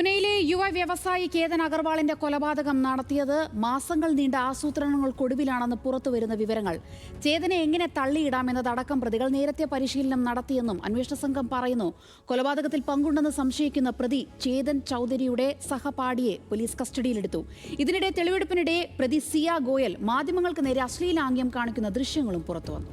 പൂനെയിലെ യുവ വ്യവസായി കേതൻ അഗർവാളിന്റെ കൊലപാതകം നടത്തിയത് മാസങ്ങൾ നീണ്ട ആസൂത്രണങ്ങൾക്കൊടുവിലാണെന്ന് പുറത്തുവരുന്ന വിവരങ്ങൾ. ചേതനെ എങ്ങനെ തള്ളിയിടാമെന്നതടക്കം പ്രതികൾ നേരത്തെ പരിശീലനം നടത്തിയെന്നും അന്വേഷണ സംഘം പറയുന്നു. കൊലപാതകത്തിൽ പങ്കുണ്ടെന്ന് സംശയിക്കുന്ന പ്രതി ചേതൻ ചൌധരിയുടെ സഹപാഠിയെ പോലീസ് കസ്റ്റഡിയിലെടുത്തു. ഇതിനിടെ തെളിവെടുപ്പിനിടെ പ്രതി സിയ ഗോയൽ മാധ്യമങ്ങൾക്ക് നേരെ അശ്ലീലാംഗ്യം കാണിക്കുന്ന ദൃശ്യങ്ങളും പുറത്തുവന്നു.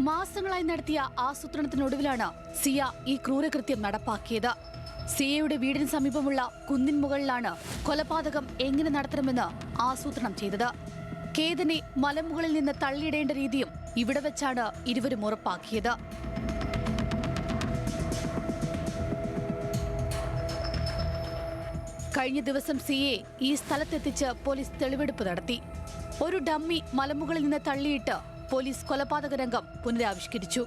മാസങ്ങളായി നടത്തിയ ആസൂത്രണത്തിനൊടുവിലാണ് സിയ ഈ ക്രൂരകൃത്യം നടപ്പാക്കിയത്. സിയയുടെ വീടിന് സമീപമുള്ള കുന്നിൻ മുകളിലാണ് കൊലപാതകം എങ്ങനെ നടത്തണമെന്ന് ആസൂത്രണം ചെയ്തത്. കേതനെ മലമുകളിൽ നിന്ന് തള്ളിയിടേണ്ട രീതിയും ഇവിടെ വെച്ചാണ് ഇരുവരും ഉറപ്പാക്കിയത്. കഴിഞ്ഞ ദിവസം സിയെ ഈ സ്ഥലത്തെത്തിച്ച് പോലീസ് തെളിവെടുപ്പ് നടത്തി. ഒരു ഡമ്മി മലമുകളിൽ നിന്ന് തള്ളിയിട്ട് പോലീസ് കൊലപാതക രംഗം പുനരാവിഷ്കരിച്ചു.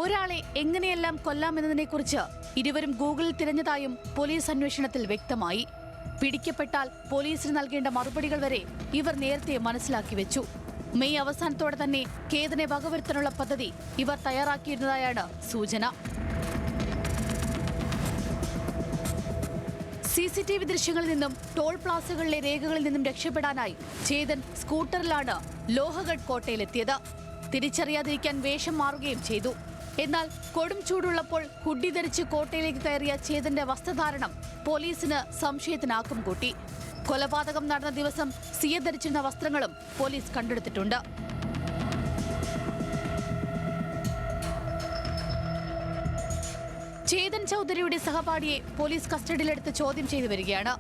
ഒരാളെ എങ്ങനെയെല്ലാം കൊല്ലാമെന്നതിനെക്കുറിച്ച് ഇരുവരും ഗൂഗിളിൽ തിരഞ്ഞതായും പോലീസ് അന്വേഷണത്തിൽ വ്യക്തമായി. പിടിക്കപ്പെട്ടാൽ പോലീസിന് നൽകേണ്ട മറുപടികൾ വരെ ഇവർ നേരത്തെ മനസ്സിലാക്കി വെച്ചു. മെയ് അവസാനത്തോടെ തന്നെ കേതനെ വകവരുത്താനുള്ള പദ്ധതി ഇവർ തയ്യാറാക്കിയിരുന്നതായാണ് സൂചന. CCTV ദൃശ്യങ്ങളിൽ നിന്നും ടോൾ പ്ലാസകളിലെ രേഖകളിൽ നിന്നും രക്ഷപ്പെടാനായി ചേതൻ സ്കൂട്ടറിലാണ് ലോഹഗഡ് കോട്ടയിലെത്തിയത്. തിരിച്ചറിയാതിരിക്കാൻ വേഷം മാറുകയും ചെയ്തു. എന്നാൽ കൊടും ചൂടുള്ളപ്പോൾ ഹുഡി ധരിച്ച് കോട്ടയിലേക്ക് കയറിയ ചേതന്റെ വസ്ത്രധാരണം പോലീസിന് സംശയത്തിനാക്കം കൂട്ടി. കൊലപാതകം നടന്ന ദിവസം സിയ ധരിച്ചിരുന്ന വസ്ത്രങ്ങളും പോലീസ് കണ്ടെടുത്തിട്ടുണ്ട്. ചേതൻ ചൌധരിയുടെ സഹപാഠിയെ പോലീസ് കസ്റ്റഡിയിലെടുത്ത് ചോദ്യം ചെയ്തു വരികയാണ്.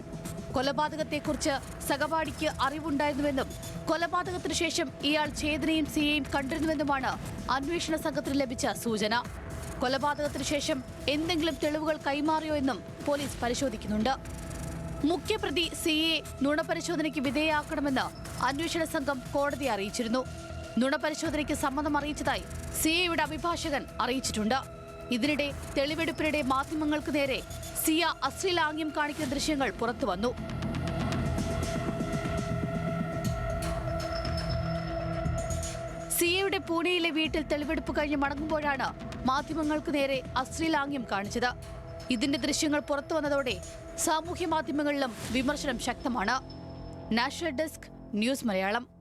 കൊലപാതകത്തെക്കുറിച്ച് സഹപാഠിക്ക് അറിവുണ്ടായിരുന്നുവെന്നും കൊലപാതകത്തിനു ശേഷം ഇയാൾ ചേതനെയും സിയെയും കണ്ടിരുന്നുവെന്നുമാണ് അന്വേഷണ സംഘത്തിന് ലഭിച്ച സൂചന. കൊലപാതകത്തിനു ശേഷം എന്തെങ്കിലും തെളിവുകൾ കൈമാറിയോ എന്നും പോലീസ് പരിശോധിക്കുന്നുണ്ട്. മുഖ്യപ്രതി സിയെ നുണപരിശോധനയ്ക്ക് വിധേയമാക്കണമെന്ന് അന്വേഷണ സംഘം കോടതിയെ അറിയിച്ചിരുന്നു. നുണപരിശോധനയ്ക്ക് സമ്മതം അറിയിച്ചതായി സിയെയുടെ അഭിഭാഷകൻ അറിയിച്ചിട്ടുണ്ട്. ഇതിനിടെ തെളിവെടുപ്പിനിടെ മാധ്യമങ്ങൾക്ക് നേരെ സിയ അശ്ലീലാംഗ്യം കാണിക്കുന്ന ദൃശ്യങ്ങൾ പുറത്തുവന്നു. സിയയുടെ പൂനെയിലെ വീട്ടിൽ തെളിവെടുപ്പ് കഴിഞ്ഞ് മടങ്ങുമ്പോഴാണ് മാധ്യമങ്ങൾക്ക് നേരെ അശ്ലീലാംഗ്യം കാണിച്ചത്. ഇതിന്റെ ദൃശ്യങ്ങൾ പുറത്തുവന്നതോടെ സാമൂഹ്യ മാധ്യമങ്ങളിലും വിമർശനം ശക്തമാണ്. National desk, news Malayalam.